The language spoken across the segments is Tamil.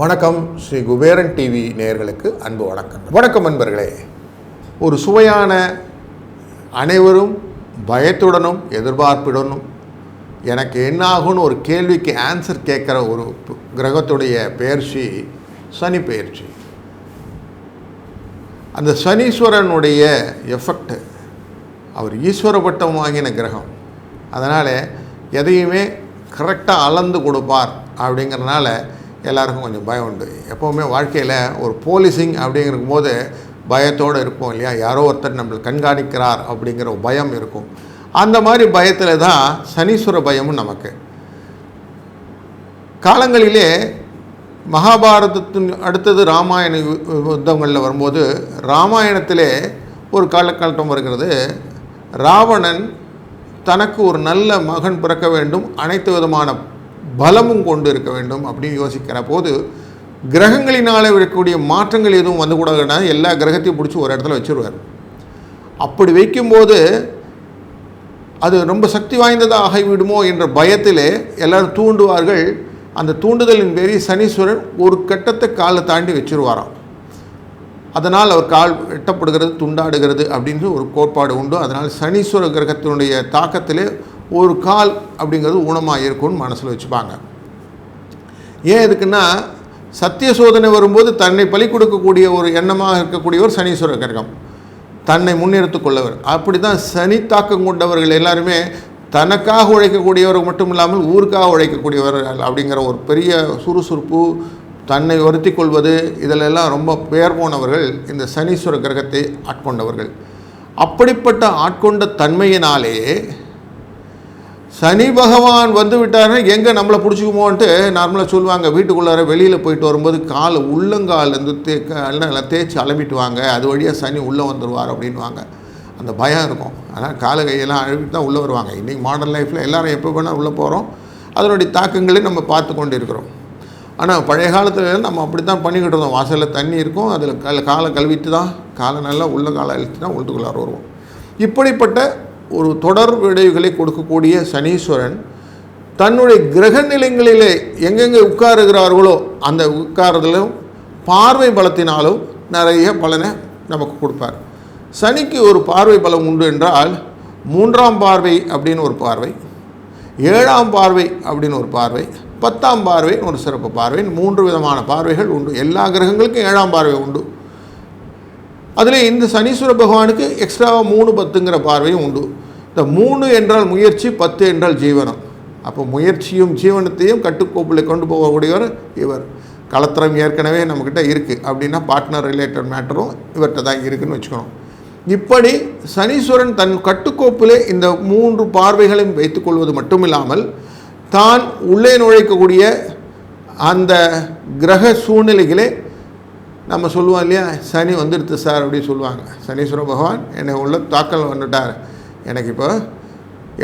வணக்கம். ஸ்ரீ குபேரன் டிவி நேயர்களுக்கு அன்பு வணக்கம். வணக்கம் நண்பர்களே. ஒரு சுவையான, அனைவரும் பயத்துடனும் எதிர்பார்ப்புடனும் எனக்கு என்ன ஆகும்னு ஒரு கேள்விக்கு ஆன்சர் கேட்குற ஒரு கிரகத்துடைய பெயர்ச்சி சனி பெயர்ச்சி. அந்த சனீஸ்வரனுடைய எஃபெக்ட், அவர் ஈஸ்வர பட்டம் வாங்கின கிரகம். அதனால் எதையுமே கரெக்டாக அளந்து கொடுப்பார். அப்படிங்கிறதுனால எல்லாருக்கும் கொஞ்சம் பயம் உண்டு. எப்போவுமே வாழ்க்கையில் ஒரு போலீசிங் அப்படிங்கும் போது பயத்தோடு இருப்போம் இல்லையா? யாரோ ஒருத்தர் நம்மளை கண்காணிக்கிறார் அப்படிங்கிற பயம் இருக்கும். அந்த மாதிரி பயத்தில் தான் சனீஸ்வர பயமும் நமக்கு. காலங்களிலே மகாபாரதத்தின் அடுத்தது ராமாயண யுத்தங்களில் வரும்போது, ராமாயணத்திலே ஒரு காலகட்டம் வருகிறது. ராவணன் தனக்கு ஒரு நல்ல மகன் பிறக்க வேண்டும், அனைத்து விதமான பலமும் கொண்டு இருக்க வேண்டும் அப்படின்னு யோசிக்கிற போது, கிரகங்களினால் இருக்கக்கூடிய மாற்றங்கள் எதுவும் வந்து கூடாதுன்னா எல்லா கிரகத்தையும் பிடிச்சி ஒரு இடத்துல வச்சுருவார். அப்படி வைக்கும்போது அது ரொம்ப சக்தி வாய்ந்ததாக ஆகிவிடுமோ என்ற பயத்திலே எல்லாரும் தூண்டுவார்கள். அந்த தூண்டுதலின் பேரில் சனீஸ்வரன் ஒரு கட்டத்தை காலை தாண்டி வச்சுருவாராம். அதனால் அவர் கால் வெட்டப்படுகிறது, துண்டாடுகிறது அப்படின்னு ஒரு கோட்பாடு உண்டு. அதனால் சனீஸ்வர கிரகத்தினுடைய தாக்கத்திலே ஒரு கால் அப்படிங்கிறது ஊனமாக இருக்கும்னு மனசில் வச்சுப்பாங்க. ஏன் இதுக்குன்னா, சத்திய சோதனை வரும்போது தன்னை பலி கொடுக்கக்கூடிய ஒரு எண்ணமாக இருக்கக்கூடிய ஒரு சனீஸ்வர கிரகம், தன்னை முன்னிறுத்து கொள்ளவர். அப்படி தான் சனி தாக்கம் கொண்டவர்கள் எல்லாருமே தனக்காக உழைக்கக்கூடியவர் மட்டும் இல்லாமல் ஊருக்காக உழைக்கக்கூடியவர்கள் அப்படிங்கிற ஒரு பெரிய சுறுசுறுப்பு, தன்னை வருத்தி கொள்வது, இதிலெல்லாம் ரொம்ப பெயர் போனவர்கள் இந்த சனீஸ்வர கிரகத்தை ஆட்கொண்டவர்கள். அப்படிப்பட்ட ஆட்கொண்ட தன்மையினாலே சனி பகவான் வந்து விட்டார்னா எங்கே நம்மளை பிடிச்சிக்குமோன்ட்டு நார்மலாக சொல்லுவாங்க. வீட்டுக்குள்ளார வெளியில் போயிட்டு வரும்போது காலை உள்ளங்காலேருந்து தேய்ச்சி அலம்பிட்டு வாங்க, அது வழியாக சனி உள்ளே வந்துடுவார் அப்படின்வாங்க. அந்த பயம் இருக்கும். ஆனால் காலை கையெல்லாம் அழுவிட்டு தான் உள்ளே வருவாங்க. இன்றைக்கி மாடர்ன் லைஃப்பில் எல்லோரும் எப்போ வேணால் உள்ளே போகிறோம். அதனுடைய தாக்கங்களை நம்ம பார்த்து கொண்டு இருக்கிறோம். ஆனால் பழைய காலத்தில் நம்ம அப்படி தான் பண்ணிக்கிட்டு இருந்தோம். வாசலில் தண்ணி இருக்கும், அதில் காலை கழுவிட்டு தான், காலை நல்லா உள்ள காலை அழுத்தி தான் உள்ளுக்குள்ளார வருவோம். இப்படிப்பட்ட ஒரு தொடர் விளைவுகளை கொடுக்கக்கூடிய சனீஸ்வரன் தன்னுடைய கிரக நிலைகளிலே எங்கெங்கே உட்காருகிறார்களோ அந்த உட்காரதிலும் பார்வை பலத்தினாலும் நிறைய பலனை நமக்கு கொடுப்பார். சனிக்கு ஒரு பார்வை பலம் உண்டு என்றால், 3ஆம் பார்வை அப்படின்னு ஒரு பார்வை, 7ஆம் பார்வை அப்படின்னு ஒரு பார்வை, 10ஆம் பார்வை ஒரு சிறப்பு பார்வை, 3 விதமான பார்வைகள் உண்டு. எல்லா கிரகங்களுக்கும் 7ஆம் பார்வை உண்டு. அதில் இந்த சனீஸ்வர பகவானுக்கு எக்ஸ்ட்ராவாக 3, 10ங்கிற பார்வையும் உண்டு. இந்த 3 என்றால் முயற்சி, 10 என்றால் ஜீவனம். அப்போ முயற்சியும் ஜீவனத்தையும் கட்டுக்கோப்பில் கொண்டு போகக்கூடியவர் இவர். கலத்திரம் ஏற்கனவே நம்மக்கிட்ட இருக்குது அப்படின்னா பார்ட்னர் ரிலேட்டட் மேட்டரும் இவர்கிட்ட தான் இருக்குதுன்னு வச்சுக்கணும். இப்படி சனீஸ்வரன் தன் கட்டுக்கோப்பிலே இந்த 3 பார்வைகளையும் வைத்துக்கொள்வது மட்டும் இல்லாமல், தான் உள்ளே நுழைக்கக்கூடிய அந்த கிரக சூழ்நிலைகளே நம்ம சொல்லுவோம் இல்லையா, சனி வந்துடுது சார் அப்படின்னு சொல்லுவாங்க. சனீஸ்வர பகவான் என்னை உள்ள தாக்கல் வந்துட்டார், எனக்கு இப்போ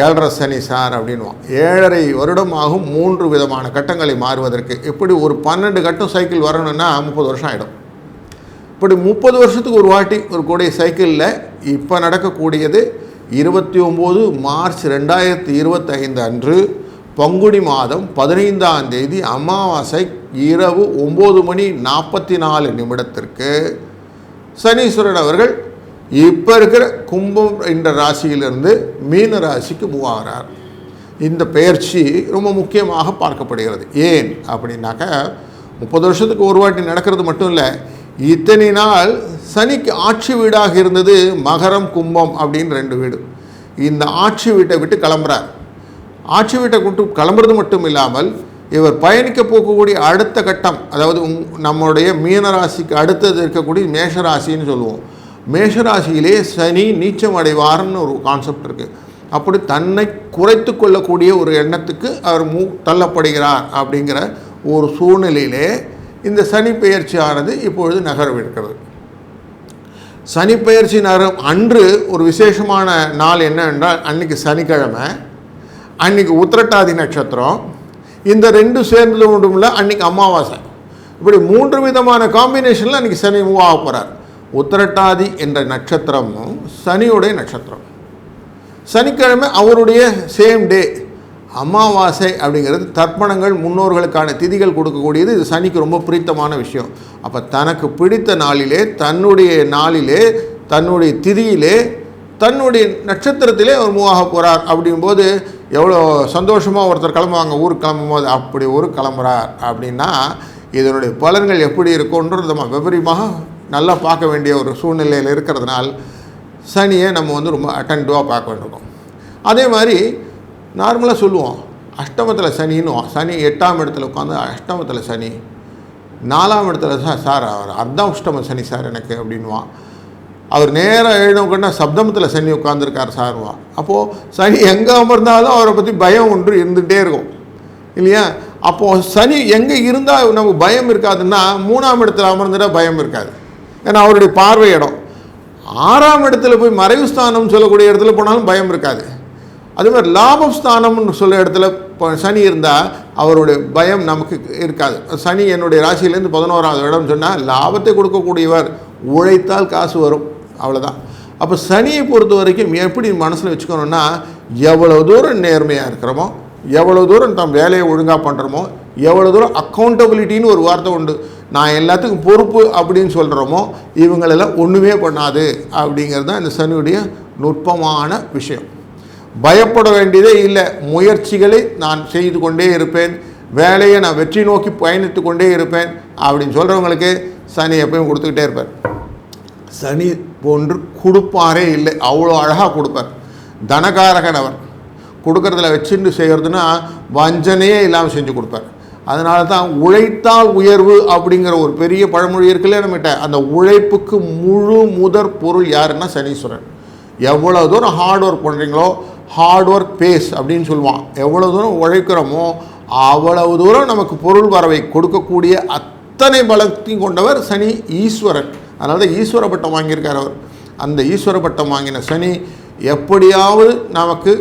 7.5 சனி சார் அப்படின்வான். 7.5 வருடம் ஆகும் 3 விதமான கட்டங்களை மாறுவதற்கு. எப்படி ஒரு 12 கட்டம் சைக்கிள் வரணும்னா 30 வருஷம் ஆகிடும். இப்படி 30 வருஷத்துக்கு ஒரு வாட்டி ஒரு கூடிய சைக்கிளில் இப்போ நடக்கக்கூடியது 29 மார்ச் 2025 அன்று பங்குனி மாதம் 15ஆம் தேதி அமாவாசை இரவு 9:44 சனீஸ்வரன் அவர்கள் இப்போ இருக்கிற கும்பம் என்ற ராசியிலிருந்து மீன ராசிக்கு மூவ் ஆகிறார். இந்த பெயர்ச்சி ரொம்ப முக்கியமாக பார்க்கப்படுகிறது. ஏன் அப்படின்னாக்கா, 30 வருஷத்துக்கு ஒரு வாட்டி நடக்கிறது மட்டும் இல்லை, இத்தனை நாள் சனிக்கு ஆட்சி வீடாக இருந்தது மகரம், கும்பம் அப்படின்னு 2 வீடு. இந்த ஆட்சி வீட்டை விட்டு கிளம்புறார். ஆட்சி வீட்டை விட்டு கிளம்புறது மட்டும் இல்லாமல், இவர் பயணிக்க போகக்கூடிய அடுத்த கட்டம், அதாவது நம்முடைய மீனராசிக்கு அடுத்தது இருக்கக்கூடிய மேஷராசின்னு சொல்லுவோம். மேஷராசியிலே சனி நீச்சம் அடைவார்னு ஒரு கான்செப்ட் இருக்குது. அப்படி தன்னை குறைத்து கொள்ளக்கூடிய ஒரு எண்ணத்துக்கு அவர் தள்ளப்படுகிறார் அப்படிங்கிற ஒரு சூழ்நிலையிலே இந்த சனி பெயர்ச்சியானது இப்பொழுது நகரவிருக்கிறது. சனி பெயர்ச்சி நகரம் அன்று ஒரு விசேஷமான நாள் என்ன என்றால், அன்றைக்கி சனிக்கிழமை, அன்றைக்கி உத்திரட்டாதி நட்சத்திரம், இந்த 2 சேர்ந்தது ஒன்றும் இல்லை, அன்றைக்கி அமாவாசை. இப்படி 3 விதமான காம்பினேஷனில் அன்றைக்கி சனி மூவ் ஆக போகிறார். உத்திரட்டாதி என்ற நட்சத்திரமும் சனியுடைய நட்சத்திரம். சனிக்கிழமை அவருடைய சேம் டே. அமாவாசை அப்படிங்கிறது தர்ப்பணங்கள், முன்னோர்களுக்கான திதிகள் கொடுக்கக்கூடியது. இது சனிக்கு ரொம்ப பிடித்தமான விஷயம். அப்போ தனக்கு பிடித்த நாளிலே, தன்னுடைய நாளிலே, தன்னுடைய திதியிலே, தன்னுடைய நட்சத்திரத்திலே அவர் மூவாக போகிறார். அப்படிங்கும்போது எவ்வளோ சந்தோஷமாக ஒருத்தர் கிளம்புவாங்க. ஊருக்கு கிளம்பும் போது அப்படி ஒரு கிளம்புறார் அப்படின்னா இதனுடைய பலன்கள் எப்படி இருக்கும்ன்றது நம்ம விபரீதமாக நல்லா பார்க்க வேண்டிய ஒரு சூழ்நிலையில் இருக்கிறதுனால சனியை நம்ம ரொம்ப அட்டென்டிவாக பார்க்க வேண்டியிருக்கோம். அதே மாதிரி நார்மலாக சொல்லுவோம், அஷ்டமத்தில் சனின்னுவோம். சனி 8ஆம் இடத்துல உட்காந்து அஷ்டமத்தில் சனி, 4ஆம் இடத்துல சார் அவர் அர்த்தாஷ்டம சனி சார் எனக்கு அப்படின்வான். அவர் நேராக எழுதணுன்னா சப்தமத்தில் சனி உட்காந்துருக்கார் சார்வான். அப்போது சனி எங்கே அமர்ந்தாலும் அவரை பற்றி பயம் ஒன்று இருந்துகிட்டே இருக்கும் இல்லையா? அப்போது சனி எங்கே இருந்தால் நமக்கு பயம் இருக்காதுன்னா 3ஆம் இடத்துல அமர்ந்துட்டால் பயம் இருக்காது. ஏன்னா அவருடைய பார்வை இடம். 6ஆம் இடத்துல போய் மறைவு ஸ்தானம்னு சொல்லக்கூடிய இடத்துல போனாலும் பயம் இருக்காது. அதே மாதிரி லாபஸ்தானம்னு சொல்கிற இடத்துல சனி இருந்தால் அவருடைய பயம் நமக்கு இருக்காது. சனி என்னுடைய ராசியிலேருந்து 11ஆவது இடம் சொன்னால் லாபத்தை கொடுக்கக்கூடியவர், உழைத்தால் காசு வரும், அவ்வளோதான். அப்போ சனியை பொறுத்த வரைக்கும் எப்படி மனசில் வச்சுக்கணுன்னா, எவ்வளோ தூரம் நேர்மையாக இருக்கிறோமோ, எவ்வளோ தூரம் நம்ம வேலையை ஒழுங்காக பண்ணுறோமோ, எவ்வளோ தூரம் அக்கௌண்டபிலிட்டின்னு ஒரு வார்த்தை உண்டு, நான் எல்லாத்துக்கும் பொறுப்பு அப்படின்னு சொல்கிறோமோ, இவங்களெல்லாம் ஒன்றுமே பண்ணாது அப்படிங்கிறது தான் இந்த சனியுடைய நுட்பமான விஷயம். பயப்பட வேண்டியதே இல்லை. முயற்சிகளை நான் செய்து கொண்டே இருப்பேன், வேலையை நான் வெற்றி நோக்கி பயணித்து கொண்டே இருப்பேன் அப்படின்னு சொல்கிறவங்களுக்கு சனி எப்பயும் கொடுத்துக்கிட்டே இருப்பார். சனி போன்று கொடுப்பாரே இல்லை, அவ்வளோ அழகாக கொடுப்பார். தனகாரகன் அவர். கொடுக்கறதில் வச்சுட்டு செய்கிறதுனா வஞ்சனையே இல்லாமல் செஞ்சு கொடுப்பார். அதனால தான் உழைத்தால் உயர்வு அப்படிங்கிற ஒரு பெரிய பழமொழி இருக்குல்ல நம்மகிட்ட. அந்த உழைப்புக்கு முழு முதற் பொருள் யாருன்னா சனீஸ்வரன். எவ்வளோ தூரம் ஹார்ட் ஒர்க் பண்ணுறீங்களோ, ஹார்ட் ஒர்க் பேஸ் அப்படின்னு சொல்லுவான். எவ்வளோ தூரம் உழைக்கிறோமோ அவ்வளவு தூரம் நமக்கு பொருள் வரவை கொடுக்கக்கூடிய அத்தனை பலத்தையும் கொண்டவர் சனி ஈஸ்வரன். அதனால தான் ஈஸ்வர பட்டம் வாங்கியிருக்கார் அவர். அந்த ஈஸ்வர பட்டம் வாங்கின சனி எப்படியாவது நமக்கு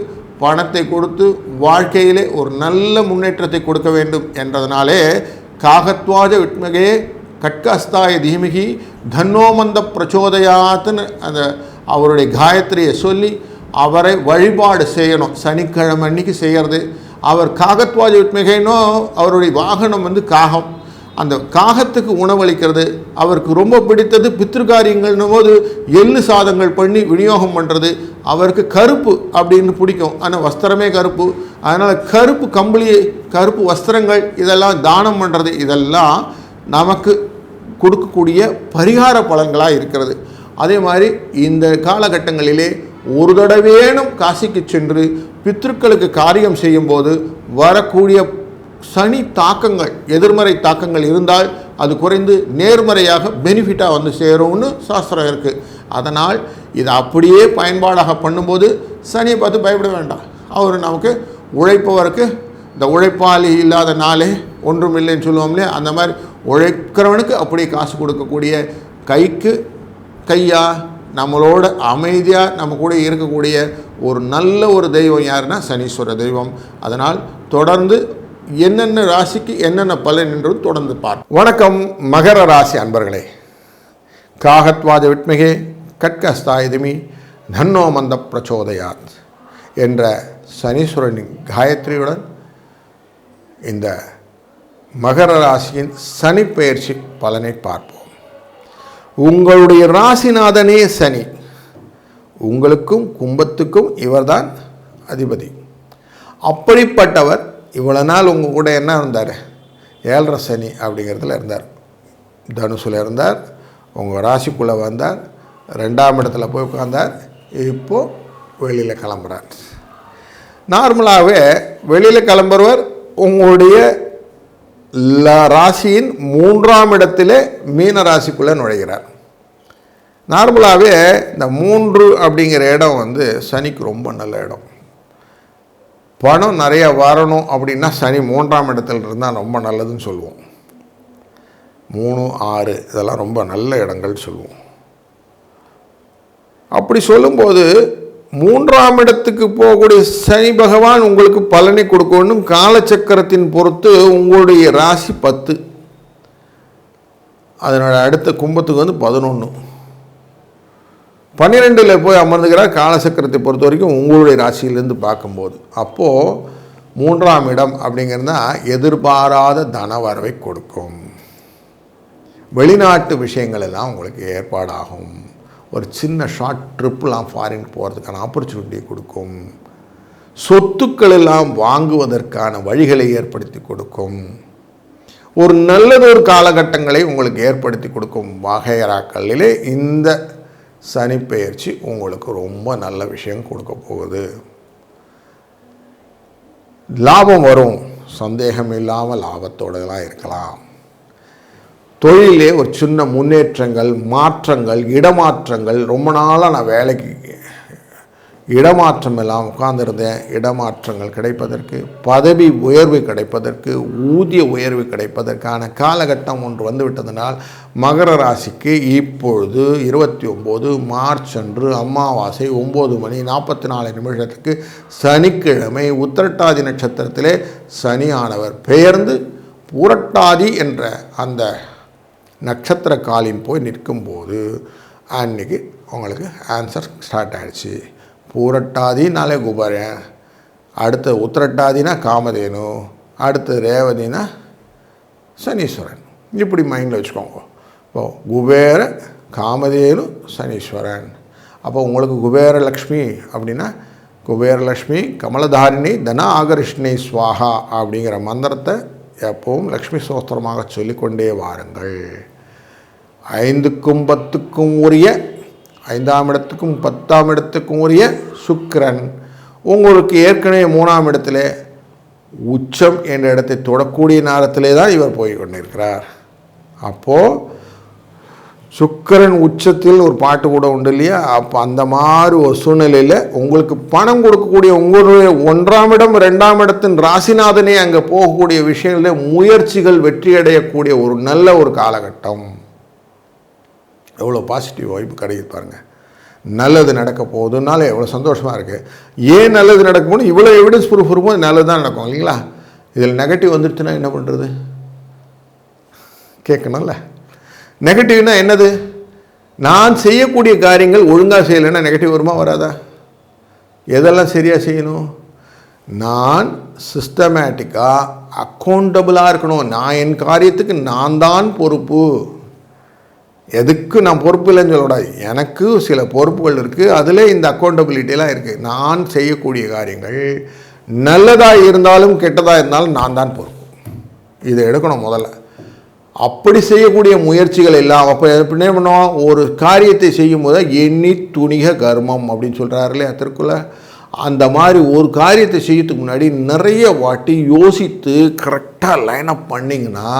பணத்தை கொடுத்து வாழ்க்கையிலே ஒரு நல்ல முன்னேற்றத்தை கொடுக்க வேண்டும் என்றதுனாலே காகத்வாஜ விட்மகே கட்கஸ்தாய தீமிகி தன்னோமந்த பிரச்சோதயாத்துன்னு அந்த அவருடைய காயத்ரியை சொல்லி அவரை வழிபாடு செய்யணும். சனிக்கிழமை அன்னைக்கு செய்கிறது. அவர் காகத்வாஜ விட்மகேனோ அவருடைய வாகனம் காகம். அந்த காகத்துக்கு உணவளிக்கிறது. அவருக்கு ரொம்ப பிடித்தது பித்ருகாரியங்கள்னும் போது எள்ளு சாதங்கள் பண்ணி விநியோகம் பண்ணுறது. அவருக்கு கருப்பு அப்படின்னு பிடிக்கும், ஆனால் வஸ்திரமே கருப்பு. அதனால் கருப்பு கம்பளி, கருப்பு வஸ்திரங்கள் இதெல்லாம் தானம் பண்ணுறது, இதெல்லாம் நமக்கு கொடுக்கக்கூடிய பரிகார பலன்களாக இருக்கிறது. அதே மாதிரி இந்த காலகட்டங்களிலே ஒரு தடவையேனும் காசிக்கு சென்று பித்ருக்களுக்கு காரியம் செய்யும்போது வரக்கூடிய சனி தாக்கங்கள், எதிர்மறை தாக்கங்கள் இருந்தால் அது குறைந்து நேர்மறையாக பெனிஃபிட்டாக சேரும்னு சாஸ்திரம் இருக்குது. அதனால் இதை அப்படியே பயன்பாடாக பண்ணும்போது சனியை பார்த்து பயப்பட வேண்டாம். அவர் நமக்கு உழைப்பவருக்கு இந்த உழைப்பாளி இல்லாத நாளே ஒன்றும் இல்லைன்னு சொல்லுவோம் இல்லையா, அந்த மாதிரி உழைக்கிறவனுக்கு அப்படியே காசு கொடுக்கக்கூடிய, கைக்கு கையாக நம்மளோட அமைதியாக நம்ம கூட இருக்கக்கூடிய ஒரு நல்ல ஒரு தெய்வம் யாருன்னா சனீஸ்வர தெய்வம். அதனால் தொடர்ந்து என்னென்ன ராசிக்கு என்னென்ன பலன் என்றது தொடர்ந்து பார்ப்போம். வணக்கம் மகர ராசி அன்பர்களே. காகத்வாஜ விட்மிகே கட்கஸ்தாயுதிமி தன்னோ மந்த பிரச்சோதயாத் என்ற சனீஸ்வரனின் காயத்ரியுடன் இந்த மகர ராசியின் சனிப்பெயர்ச்சி பலனை பார்ப்போம். உங்களுடைய ராசிநாதனே சனி. உங்களுக்கும் கும்பத்துக்கும் இவர்தான் அதிபதி. அப்படிப்பட்டவர் இவ்வளோ நாள் உங்கள் கூட என்ன இருந்தார்? 7.5 சனி அப்படிங்கிறதுல இருந்தார். தனுசில் இருந்தார், உங்கள் ராசிக்குள்ளே வந்தார், 2ஆம் இடத்துல போய் உட்கார்ந்தார். இப்போது வெளியில் கிளம்புறார். நார்மலாகவே வெளியில் கிளம்புறவர் உங்களுடைய ராசியின் 3ஆம் இடத்திலே மீன ராசிக்குள்ளே நுழைகிறார். நார்மலாகவே இந்த 3 அப்படிங்கிற இடம் சனிக்கு ரொம்ப நல்ல இடம். பணம் நிறைய வரணும் அப்படின்னா சனி 3ஆம் இடத்துல இருந்தால் ரொம்ப நல்லதுன்னு சொல்லுவோம். 3, 6 இதெல்லாம் ரொம்ப நல்ல இடங்கள் சொல்லுவோம். அப்படி சொல்லும்போது 3ஆம் இடத்துக்கு போகக்கூடிய சனி பகவான் உங்களுக்கு பலனை கொடுக்கணும். காலச்சக்கரத்தின் பொறுத்து உங்களுடைய ராசி 10, அதனோட அடுத்த கும்பத்துக்கு 11. 12ல் போய் அமர்ந்துக்கிறார். காலசக்கரத்தை பொறுத்த வரைக்கும் உங்களுடைய ராசியிலேருந்து பார்க்கும்போது அப்போது 3ஆம் இடம் அப்படிங்கிறது தான் எதிர்பாராத தனவரவை கொடுக்கும். வெளிநாட்டு விஷயங்கள் எல்லாம் உங்களுக்கு ஏற்பாடாகும். ஒரு சின்ன ஷார்ட் ட்ரிப்லாம் ஃபாரின் போகிறதுக்கான ஆப்பர்ச்சுனிட்டி கொடுக்கும். சொத்துக்கள் எல்லாம் வாங்குவதற்கான வழிகளை ஏற்படுத்தி கொடுக்கும். ஒரு நல்லதொரு காலகட்டங்களை உங்களுக்கு ஏற்படுத்தி கொடுக்கும் வகையறாக்களிலே இந்த சனிப்பெயர்ச்சி உங்களுக்கு ரொம்ப நல்ல விஷயம் கொடுக்க போகுது. லாபம் வரும், சந்தேகம் இல்லாமல் லாபத்தோடலாம் இருக்கலாம். தொழிலே ஒரு சின்ன முன்னேற்றங்கள், மாற்றங்கள், இடமாற்றங்கள். ரொம்ப நாளாக நான் வேலைக்கு இடமாற்றம் எல்லாம் உட்கார்ந்துருந்தேன். இடமாற்றங்கள் கிடைப்பதற்கு, பதவி உயர்வு கிடைப்பதற்கு, ஊதிய உயர்வு கிடைப்பதற்கான காலகட்டம் ஒன்று வந்துவிட்டதனால் மகர ராசிக்கு இப்பொழுது 29 மார்ச் அன்று அமாவாசை 9:44 சனிக்கிழமை உத்திரட்டாதி நட்சத்திரத்திலே சனியானவர் பெயர்ந்து பூரட்டாதி என்ற அந்த நட்சத்திர காலின் போய் நிற்கும்போது அன்றைக்கி உங்களுக்கு ஆன்சர் ஸ்டார்ட் ஆகிடுச்சு. பூரட்டாதினாலே குபேரன், அடுத்து உத்திரட்டாதினா காமதேனு, அடுத்து ரேவதினா சனீஸ்வரன். இப்படி மைண்டில் வச்சுக்கோங்க. இப்போது குபேர காமதேனு சனீஸ்வரன். அப்போ உங்களுக்கு குபேரலக்ஷ்மி அப்படின்னா குபேரலக்ஷ்மி கமலதாரிணி தன ஆகர்ஷ்ணி ஸ்வாஹா அப்படிங்கிற மந்திரத்தை எப்பவும் லக்ஷ்மி ஸ்தோத்திரமாக சொல்லிக்கொண்டே வாருங்கள். 5க்கும் 10க்கும் உரிய 5ஆம் இடத்துக்கும் 10ஆம் இடத்துக்கும் உரிய சுக்கிரன் உங்களுக்கு ஏற்கனவே 3ஆம் இடத்துல உச்சம் என்ற இடத்தை தொடக்கூடிய நேரத்திலே தான் இவர் போய் கொண்டிருக்கிறார். அப்போது சுக்கிரன் உச்சத்தில் ஒரு பாட்டு கூட உண்டு இல்லையா? அப்போ அந்த மாதிரி ஒரு சூழ்நிலையில் உங்களுக்கு பணம் கொடுக்கக்கூடிய உங்களுடைய 1ஆம் இடம் 2ஆம் இடத்தின் ராசிநாதனே அங்கே போகக்கூடிய விஷயங்களில் முயற்சிகள் வெற்றியடையக்கூடிய ஒரு நல்ல ஒரு காலகட்டம். எவ்வளோ பாசிட்டிவ் வைப்பு கிடைக்குது பாருங்கள். நல்லது நடக்க போகுதுனால எவ்வளோ சந்தோஷமாக இருக்குது. ஏன் நல்லது நடக்க போகணும்? இவ்வளோ எவிடன்ஸ் ப்ரூஃப் இருக்கும்போது நல்லது தான் நடக்கும் இல்லைங்களா? இதில் நெகட்டிவ் வந்துடுச்சுன்னா என்ன பண்ணுறது? கேட்கணும்ல. நெகட்டிவ்னா என்னது? நான் செய்யக்கூடிய காரியங்கள் ஒழுங்காக செய்யலைன்னா நெகட்டிவ் வருமா வராதா? எதெல்லாம் சரியாக செய்யணும்? நான் சிஸ்டமேட்டிக்காக அக்கௌண்டபிளாக இருக்கணும். நான் என் காரியத்துக்கு நான் தான் பொறுப்பு. எதுக்கு நான் பொறுப்பு இல்லைன்னு சொல்லக்கூடாது. எனக்கு சில பொறுப்புகள் இருக்குது. அதில் இந்த அக்கௌண்டபிலிட்டியெலாம் இருக்குது. நான் செய்யக்கூடிய காரியங்கள் நல்லதாக இருந்தாலும் கெட்டதாக இருந்தாலும் நான் தான் பொறுப்பு. இதை எடுக்கணும் முதல்ல. அப்படி செய்யக்கூடிய முயற்சிகள் எல்லாம் அப்போ என்ன பண்ணுவோம்? ஒரு காரியத்தை செய்யும் போது எண்ணி துணிக கர்மம் அப்படின்னு சொல்கிறாரு இல்லையா திருக்குறள்? அந்த மாதிரி ஒரு காரியத்தை செய்யறதுக்கு முன்னாடி நிறைய வாட்டி யோசித்து கரெக்டாக லைனப் பண்ணிங்கன்னா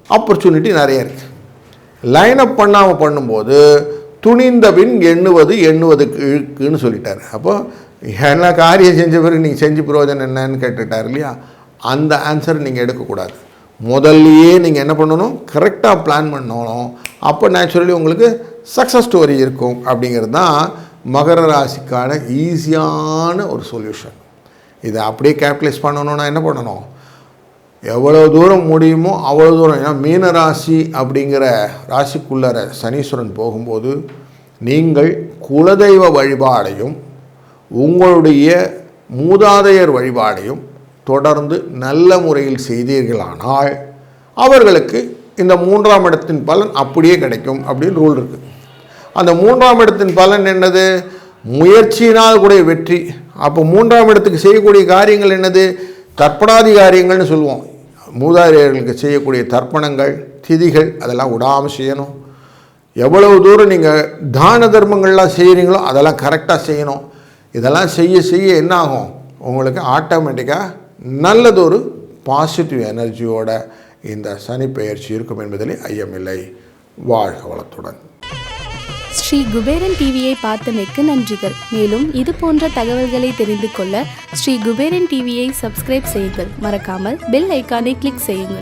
ஆப்பர்ச்சுனிட்டி நிறைய இருக்குது. லைனப் பண்ணாமல் பண்ணும்போது துணிந்த பின் எண்ணுவதுக்கு இழுக்குன்னு சொல்லிட்டார். அப்போ என்ன காரியம் செஞ்ச பிறகு நீங்கள் செஞ்சு பிரயோஜனம் என்னன்னு கேட்டுட்டார் இல்லையா? அந்த ஆன்சர் நீங்கள் எடுக்கக்கூடாது. முதல்லையே நீங்கள் என்ன பண்ணணும்? கரெக்டாக பிளான் பண்ணணும். அப்போ நேச்சுரலி உங்களுக்கு சக்ஸஸ் ஸ்டோரி இருக்கும். அப்படிங்கிறது தான் மகர ராசிக்கான ஈஸியான ஒரு சொல்யூஷன். இதை அப்படியே கேபிட்டலைஸ் பண்ணணுன்னா என்ன பண்ணணும்? எவ்வளோ தூரம் முடியுமோ அவ்வளோ தூரம். ஏன்னா மீன ராசி அப்படிங்கிற ராசிக்குள்ளற சனீஸ்வரன் போகும்போது நீங்கள் குலதெய்வ வழிபாடையும் உங்களுடைய மூதாதையர் வழிபாடையும் தொடர்ந்து நல்ல முறையில் செய்தீர்களானால் அவர்களுக்கு இந்த 3ஆம் இடத்தின் பலன் அப்படியே கிடைக்கும் அப்படின்னு ரூல் இருக்குது. அந்த 3ஆம் இடத்தின் பலன் என்னது? முயற்சியினால் கூட வெற்றி. அப்போ 3ஆம் இடத்துக்கு செய்யக்கூடிய காரியங்கள் என்னது? தர்ப்பணாதி காரியங்கள்னு சொல்லுவோம். மூதாதையர்களுக்கு செய்யக்கூடிய தர்ப்பணங்கள் திதிகள் அதெல்லாம் விடாமல் செய்யணும். எவ்வளவு தூரம் நீங்கள் தான தர்மங்கள்லாம் செய்கிறீங்களோ அதெல்லாம் கரெக்டாக செய்யணும். இதெல்லாம் செய்ய செய்ய என்ன ஆகும்? உங்களுக்கு ஆட்டோமேட்டிக்காக நல்லதொரு பாசிட்டிவ் எனர்ஜியோட இந்த சனி பெயர்ச்சி இருக்கும் என்பதிலே ஐயமில்லை. வாழ்க வளத்துடன். ஸ்ரீ குபேரன் டிவியை பார்த்தமைக்கு நன்றிகள். மேலும் இது போன்ற தகவல்களை தெரிந்து கொள்ள ஸ்ரீ குபேரன் டிவியை சப்ஸ்கிரைப் செய்யுங்கள். மறக்காமல் பெல் ஐக்கானை கிளிக் செய்யுங்கள்.